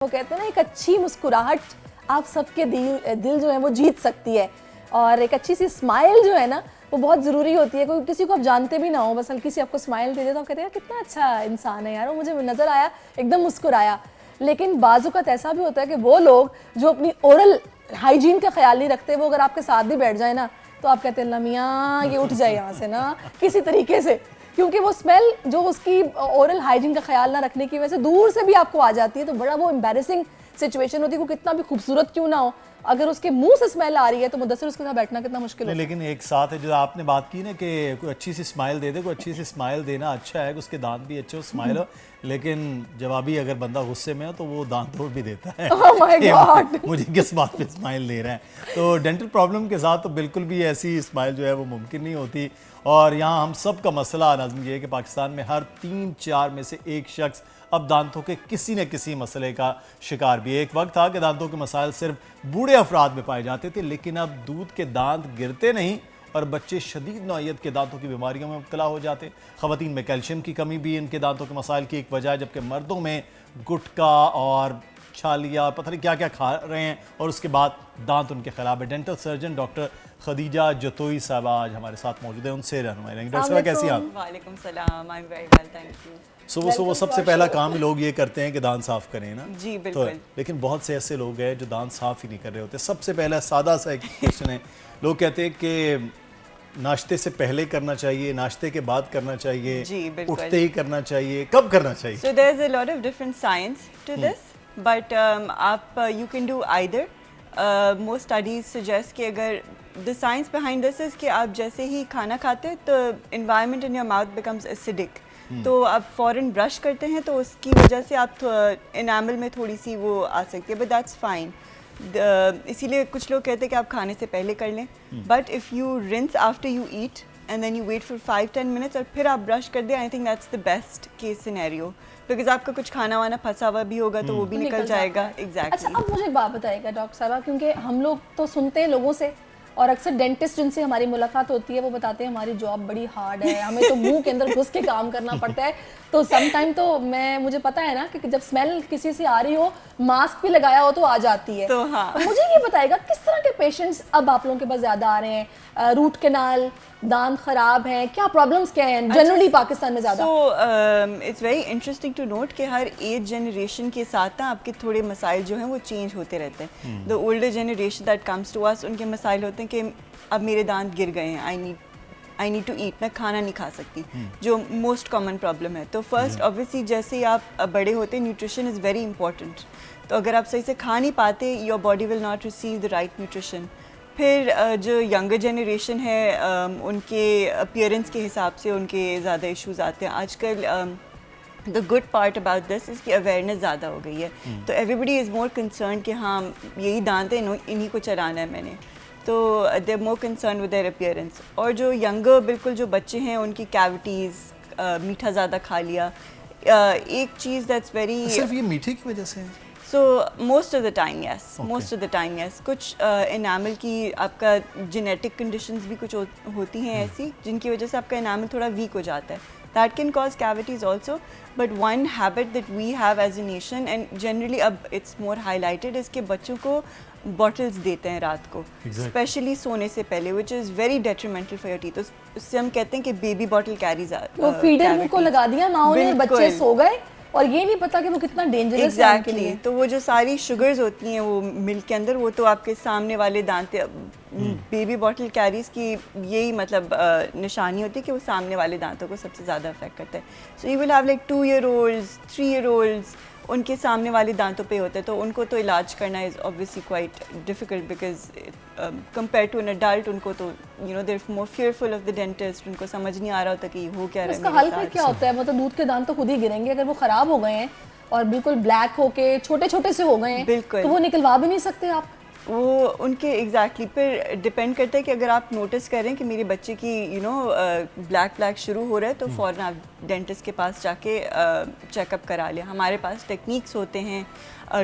وہ کہتے ہیں نا ایک اچھی مسکراہٹ آپ سب کے دل جو ہے وہ جیت سکتی ہے، اور ایک اچھی سی اسمائل جو ہے نا وہ بہت ضروری ہوتی ہے. کوئی کسی کو آپ جانتے بھی نہ ہو، بس ہلکی سی آپ کو اسمائل دے دے تو آپ کہتے ہیں کتنا اچھا انسان ہے یار، وہ مجھے نظر آیا ایک دم مسکرایا. لیکن بعض اوقات ایسا بھی ہوتا ہے کہ وہ لوگ جو اپنی اورل ہائیجین کا خیال نہیں رکھتے، وہ اگر آپ کے ساتھ بھی بیٹھ جائیں نا تو آپ کہتے ہیں اللہ میاں یہ اٹھ جائے یہاں سے نا کسی طریقے سے، کیونکہ وہ اسمیل جو اس کی اورل ہائیجین کا خیال نہ رکھنے کی وجہ سے دور سے بھی آپ کو آ جاتی ہے، تو بڑا وہ امبیرسنگ سچویشن ہوتی ہے. وہ کتنا بھی خوبصورت کیوں نہ ہو، اگر اس کے منہ سے اسمیل آ رہی ہے تو مدثر اس کے ساتھ بیٹھنا کتنا مشکل ہوتا ہے. لیکن ایک ساتھ ہے جو آپ نے بات کی نا کہ کوئی اچھی سی اسمائل دے دے، کوئی اچھی سی اسمائل دینا اچھا ہے کہ اس کے دانت بھی اچھے ہو، اسمائل ہو، لیکن جوابی اگر بندہ غصے میں ہو تو وہ دانت توڑ بھی دیتا ہے مجھے کس بات پہ اسمائل دے رہے ہیں. تو ڈینٹل پرابلم کے ساتھ تو بالکل بھی ایسی اسمائل جو ہے وہ ممکن نہیں ہوتی. اور یہاں ہم سب کا مسئلہ ناظرین یہ ہے کہ پاکستان میں ہر 3-4 میں سے ایک شخص اب دانتوں کے کسی نہ کسی مسئلے کا شکار بھی ہے. ایک وقت تھا کہ دانتوں کے مسائل صرف بوڑھے افراد میں پائے جاتے تھے، لیکن اب دودھ کے دانت گرتے نہیں اور بچے شدید نوعیت کے دانتوں کی بیماریوں میں مبتلا ہو جاتے ہیں. خواتین میں کیلشیم کی کمی بھی ان کے دانتوں کے مسائل کی ایک وجہ ہے، جبکہ مردوں میں گٹکا اور چھالیا پتہ نہیں کیا کیا کھا رہے ہیں اور اس کے بعد دانت ان کے خراب ہے. Dental surgeon doctor Khadija Jatoi صاحبہ آج ہمارے ساتھ موجود ہیں، ان سے رہنمائی لیں گے. ڈاکٹر صاحبہ کیسی ہیں آپ؟ وعلیکم السلام، I am very well, thank you. صبح سب سے پہلا کام لوگ یہ کرتے ہیں کہ دانت صاف کریں نا. جی بالکل. لیکن بہت سے ایسے لوگ ہیں جو دانت صاف ہی نہیں کر رہے ہوتے. سب سے پہلا سادہ سا ایک کویسچن ہے، لوگ کہتے ہیں کہ ناشتے سے پہلے کرنا چاہیے، ناشتے کے بعد کرنا چاہیے، جی بالکل، اٹھتے ہی کرنا چاہیے، کب کرنا چاہیے؟ So there is a lot of different science to this, but آپ you can do either. Most studies suggest کہ اگر the science behind this is کہ آپ جیسے ہی کھانا کھاتے تو environment in your mouth becomes acidic. تو آپ فوراً برش کرتے ہیں تو اس کی وجہ سے آپ انیمل میں تھوڑی سی وہ آ سکتی ہے، بٹ دیٹس فائن. اسی لیے کچھ لوگ کہتے ہیں کہ آپ کھانے سے پہلے کر لیں، but if you rinse after you eat and then you wait for 5-10 minutes اور پھر آپ برش کر دیں، I think that's the best case scenario, because آپ کا کچھ کھانا وانا پھنسا ہوا بھی ہوگا تو وہ بھی نکل جائے گا. ایگزیکٹلی. اچھا اب مجھے ایک بات بتائے گا ڈاکٹر صاحبہ، کیونکہ ہم لوگ تو سنتے ہیں لوگوں سے، اور اکثر ڈینٹسٹ جن سے ہماری ملاقات ہوتی ہے وہ بتاتے ہیں ہماری جاب بڑی ہارڈ ہے، ہمیں تو منہ کے اندر گھس کے کام کرنا پڑتا ہے. تو سم ٹائم تو مجھے پتا ہے نا کہ جب اسمیل کسی سے آ رہی ہو، ماسک بھی لگایا ہو تو آ جاتی ہے. تو ہاں مجھے یہ بتائے گا کس طرح کے پیشنٹس اب آپ لوگوں کے پاس زیادہ آ رہے ہیں؟ روٹ کینال، دانت خراب ہیں، کیا پرابلمس کیا ہیں جنرلی پاکستان میں زیادہ؟ So it's very interesting to note کہ ہر ایج جنریشن کے ساتھ نا آپ کے تھوڑے مسائل جو ہیں وہ چینج ہوتے رہتے ہیں. The older generation that comes to us, ان کے مسائل ہوتے ہیں کہ اب میرے دانت گر گئے ہیں، آئی نیڈ ٹو ایٹ، میں کھانا نہیں کھا سکتی، جو موسٹ کامن پرابلم ہے. تو فرسٹ اوبویسلی جیسے ہی آپ بڑے ہوتے ہیں نیوٹریشن از ویری امپورٹنٹ. تو اگر آپ صحیح سے کھا نہیں پاتے، your body will not receive the right nutrition. پھر جو ینگر جنریشن ہے ان کے اپیئرنس کے حساب سے ان کے زیادہ ایشوز آتے ہیں. آج کل the good part about this is کہ اویئرنیس زیادہ ہو گئی ہے، تو ایوری بڈی از مور کنسرن کہ ہاں یہی دانت ہیں انہیں کو چلانا ہے میں نے، تو they are more concern with their appearance. اور جو ینگر بالکل جو بچے ہیں ان کی کیوٹیز، میٹھا زیادہ کھا لیا. ایک چیز دیٹس ویری، صرف یہ میٹھے کی وجہ سے؟ So most of the time yes, most of the time yes. کچھ انیمل کی آپ کا جینیٹک کنڈیشنز بھی کچھ ہوتی ہیں ایسی جن کی وجہ سے آپ کا انیمل تھوڑا ویک ہو جاتا ہے. That can cause cavities also. But one habit that we have as a nation and generally اب it's more highlighted is کہ بچوں کو بوٹلز دیتے ہیں رات کو، اسپیشلی سونے سے پہلے، which is very detrimental for your teeth. اس سے ہم کہتے ہیں کہ بیبی بوٹل کیریز وہ فیڈر کو لگا دیا ماؤں نے، بچے سو گئے اور یہ نہیں پتا کہ وہ کتنا ڈینجرس ہے ان کے لیے. تو وہ جو ساری شوگرز ہوتی ہیں وہ ملک کے اندر، وہ تو آپ کے سامنے والے دانت، بیبی بوٹل کیریز کی یہی مطلب نشانی ہوتی ہے کہ وہ سامنے والے دانتوں کو سب سے زیادہ افیکٹ کرتا ہے. So you will have like 2 year olds 3 year olds، ان کے سامنے والے دانتوں پہ ہوتا ہے، تو ان کو تو علاج کرنا از obviously quite difficult because compared to an adult ان کو تو they're more fearful of the dentist، ان کو سمجھ نہیں آ رہا ہوتا کہ یہ ہو کیا رہا ہے. اس کا حل پھر کیا ہوتا ہے؟ مطلب دودھ کے دانت تو خود ہی گریں گے اگر وہ خراب ہو گئے ہیں اور بالکل بلیک ہو کے چھوٹے چھوٹے سے ہو گئے ہیں، بالکل، تو وہ نکلوا بھی نہیں سکتے آپ؟ وہ ان کے ایگزیکٹلی پھر ڈپینڈ کرتا ہے کہ اگر آپ نوٹس کریں کہ میرے بچے کی بلیک شروع ہو رہا ہے تو فوراً آپ ڈینٹسٹ کے پاس جا کے چیک اپ کرا لیں. ہمارے پاس ٹیکنیکس ہوتے ہیں،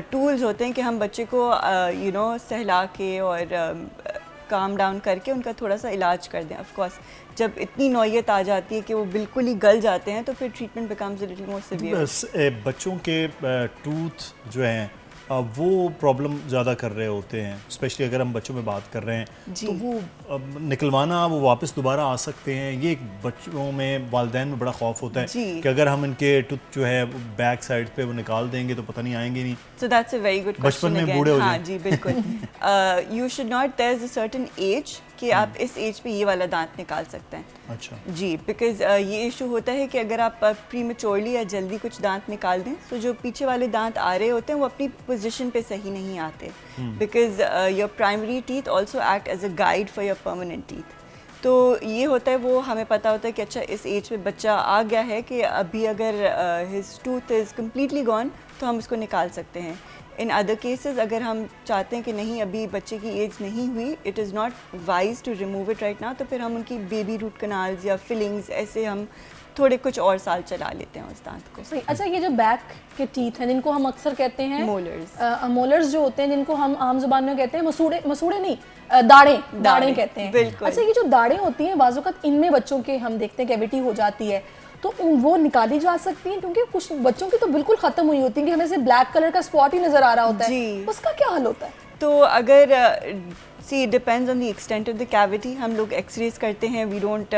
ٹولز ہوتے ہیں کہ ہم بچے کو سہلا کے اور کام ڈاؤن کر کے ان کا تھوڑا سا علاج کر دیں. آف کورس جب اتنی نوعیت آ جاتی ہے کہ وہ بالکل ہی گل جاتے ہیں تو پھر treatment becomes a little more severe. بچوں کے ٹوتھ جو ہیں وہ پرابلم زیادہ کر رہے ہوتے ہیں, اسپیشلی اگر ہم بچوں میں بات کر رہے ہیں تو وہ نکلوانا, وہ واپس دوبارہ آ سکتے ہیں. یہ بچوں میں, والدین میں بڑا خوف ہوتا ہے کہ اگر ہم ان کے ٹوتھ جو ہے بیک سائڈ پہ وہ نکال دیں گے تو پتہ نہیں آئیں گے نہیں. So that's a very good question. بچپن میں بوڑھے ہو جائیں. جی بالکل. You should not, there is a certain age کہ آپ اس ایج پہ یہ والا دانت نکال سکتے ہیں. اچھا جی, بیکاز یہ ایشو ہوتا ہے کہ اگر آپ پری میچورلی یا جلدی کچھ دانت نکال دیں تو جو پیچھے والے دانت آ رہے ہوتے ہیں وہ اپنی پوزیشن پہ صحیح نہیں آتے, because your primary teeth also act as a guide for your permanent teeth. تو یہ ہوتا ہے, وہ ہمیں پتہ ہوتا ہے کہ اچھا اس ایج پہ بچہ آ گیا ہے کہ ابھی اگر his tooth is completely gone تو ہم اس کو نکال سکتے ہیں. ان ادر کیسز اگر ہم چاہتے ہیں کہ نہیں ابھی بچے کی ایج نہیں ہوئی, it is not wise to remove it right now, تو پھر ہم ان کی بیبی روٹ کنالز یا فلنگز ایسے ہم تھوڑے کچھ اور سال چلا لیتے ہیں اس دانت کو. اچھا, یہ جو بیک کے ٹیتھ ہیں جن کو ہم اکثر کہتے ہیں مولرز, مولرز جو ہوتے ہیں جن کو ہم عام زبان میں کہتے ہیں مسوڑے نہیں, داڑیں کہتے ہیں. بالکل. اچھا, یہ جو داڑیں ہوتی ہیں بعض اوقات ان میں بچوں کے ہم دیکھتے ہیں کیویٹی ہو جاتی ہے, تو وہ نکالی جا سکتی ہیں کیونکہ کچھ بچوں کی تو بالکل ختم ہوئی ہوتی ہیں کہ ہمیں سے بلیک کلر کا اسپاٹ ہی نظر آ رہا ہوتا ہے, اس کا کیا حل ہوتا ہے؟ تو اگر سی depends on the extent of the cavity. ہم لوگ ایکس ریز کرتے ہیں, وی ڈونٹ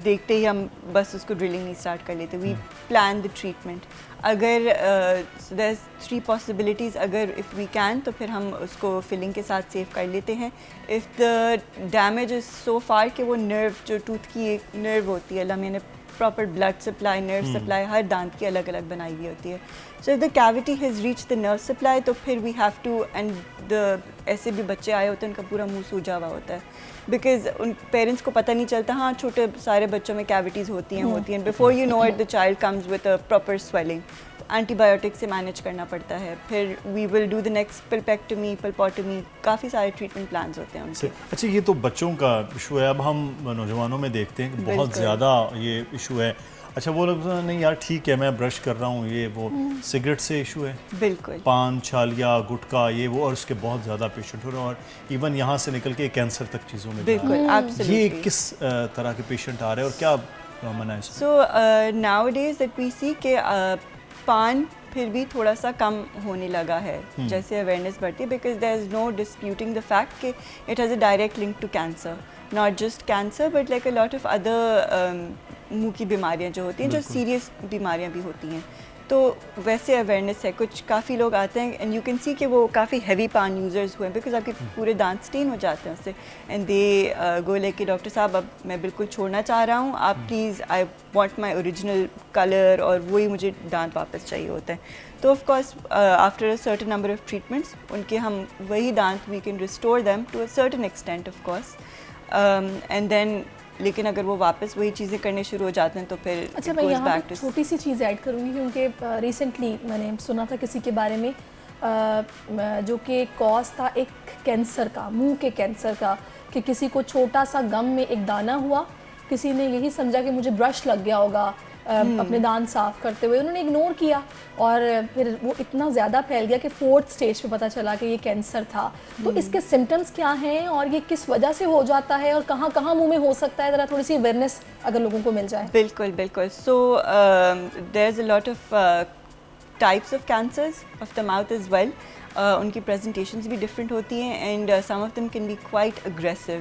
دیکھتے ہی ہم بس اس کو ڈرلنگ نہیں اسٹارٹ کر لیتے, وی پلان دی ٹریٹمنٹ. اگر دیر از 3 possibilities, اگر اف وی کین تو پھر ہم اس کو فلنگ کے ساتھ سیو کر لیتے ہیں. If the damage is so for کہ وہ نرو جو ٹوتھ کی ایک نرو ہوتی ہے, اللہ میں نے پراپر بلڈ سپلائی, نرو سپلائی ہر دانت کی الگ الگ بنائی ہوئی ہوتی ہے. So if the cavity has reach the nerve supply تو پھر وی ہیو ٹو, اینڈ ایسے بھی بچے آئے ہوتے ہیں ان کا پورا منہ سوجا ہوا ہوتا ہے, بیکاز ان پیرنٹس کو پتہ نہیں چلتا. ہاں چھوٹے سارے بچوں میں کیویٹیز ہوتی ہیں, before you know it the child comes with a proper swelling. Antibiotic سے مینیج کرنا پڑتا ہے, پھر وی ول ڈو دا نیکسٹ پلپیکٹمی, پلپوٹمی, کافی سارے ٹریٹمنٹ پلانز ہوتے ہیں ان سے. اچھا, یہ تو بچوں کا ایشو ہے. اب ہم نوجوانوں میں دیکھتے ہیں کہ بہت زیادہ یہ ایشو ہے. اچھا, وہ لوگ نہیں یار ٹھیک ہے میں برش کر رہا ہوں, یہ وہ سگریٹ سے ایشو ہے, بالکل پان چھالیا گٹکا یہ وہ, اور اس کے بہت زیادہ پیشنٹ ہو رہے ہیں, اور ایون یہاں سے نکل کے کینسر تک چیزوں میں. بالکل, یہ کس طرح کے پیشنٹ آ رہے ہیں اور کیا منع ہے؟ So nowadays that we see کہ پان پھر بھی تھوڑا سا کم ہونے لگا ہے جیسے اویئرنیس بڑھتی ہے, because there is no disputing the fact کہ it has a direct link to cancer, not just cancer but like a lot of other منہ کی بیماریاں جو ہوتی ہیں, جو سیریس بیماریاں بھی ہوتی ہیں. تو ویسے اویئرنیس ہے, کچھ کافی لوگ آتے ہیں اینڈ یو کین سی کہ وہ کافی ہیوی پان یوزرز ہوئے ہیں, بیکاز آپ کے پورے دانت اسٹین ہو جاتے ہیں اس سے, اینڈ دے گو لائک کہ ڈاکٹر صاحب اب میں بالکل چھوڑنا چاہ رہا ہوں, آپ please I want my original colour, اور وہی مجھے دانت واپس چاہیے ہوتا ہے. تو of course after a certain number of treatments ان کے ہم وہی دانت we can restore them to a certain extent of course, and then لیکن اگر وہ واپس وہی چیزیں کرنے شروع ہو جاتے ہیں تو پھر. اچھا, میں یہاں پہ چھوٹی سی چیز ایڈ کروں گی کیونکہ ریسنٹلی میں نے سنا تھا کسی کے بارے میں جو کہ کاز تھا ایک کینسر کا, منہ کے کینسر کا, کہ کسی کو چھوٹا سا گم میں ایک دانہ ہوا, کسی نے یہی سمجھا کہ مجھے برش لگ گیا ہوگا اپنے دانت صاف کرتے ہوئے, انہوں نے اگنور کیا اور پھر وہ اتنا زیادہ پھیل گیا کہ 4th اسٹیج پہ پتہ چلا کہ یہ کینسر تھا. تو اس کے سمٹمس کیا ہیں اور یہ کس وجہ سے ہو جاتا ہے اور کہاں کہاں منہ میں ہو سکتا ہے, ذرا تھوڑی سی اویئرنیس اگر لوگوں کو مل جائے. بالکل بالکل. So there is a lot of types of cancers of the mouth as well, ان کی پریزنٹیشنز بھی ڈفرینٹ ہوتی ہیں, and some of them can be quite aggressive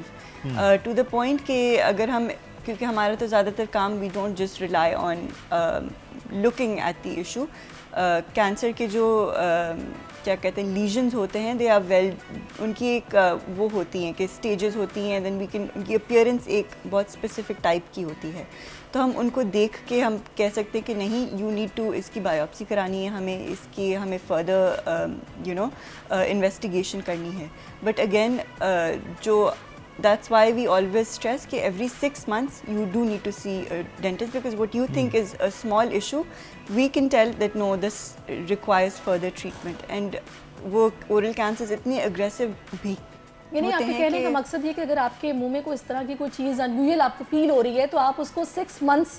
to the point کہ اگر ہم, کیونکہ ہمارا تو زیادہ تر کام we don't just rely on looking at the issue. Cancer کے جو کیا کہتے ہیں لیژنز ہوتے ہیں, دے آر ویل, ان کی ایک وہ ہوتی ہیں کہ اسٹیجز ہوتی ہیں, دین وی کین, ان کی اپیئرنس ایک بہت اسپیسیفک ٹائپ کی ہوتی ہے. تو ہم ان کو دیکھ کے ہم کہہ سکتے ہیں کہ نہیں یو نیڈ ٹو, اس کی بایوپسی کرانی ہے ہمیں, اس کی ہمیں فردر یو نو انویسٹیگیشن کرنی ہے. بٹ اگین جو that's why we always stress کہ every 6 months you do need to see a dentist, because what you think is a small issue we can tell that no, this requires further treatment. And وہ oral cancers اتنے aggressive بھی, یعنی آپ کے کہنے کا مقصد یہ کہ اگر آپ کے منہ میں کوئی اس طرح کی کوئی چیز انیوژل آپ کو فیل ہو رہی ہے تو آپ اس کو 6 months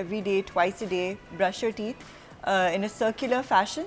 every day, twice a day brush your teeth in a circular fashion.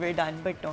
we're done, but no.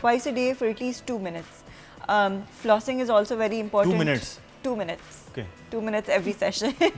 twice a day for at least 2 minutes. Flossing is also very important. 2 minutes? 2 minutes. Okay. 2 minutes every session.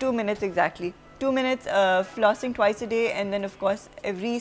2 minutes exactly. 2 minutes flossing twice a day, and then of course every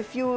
if you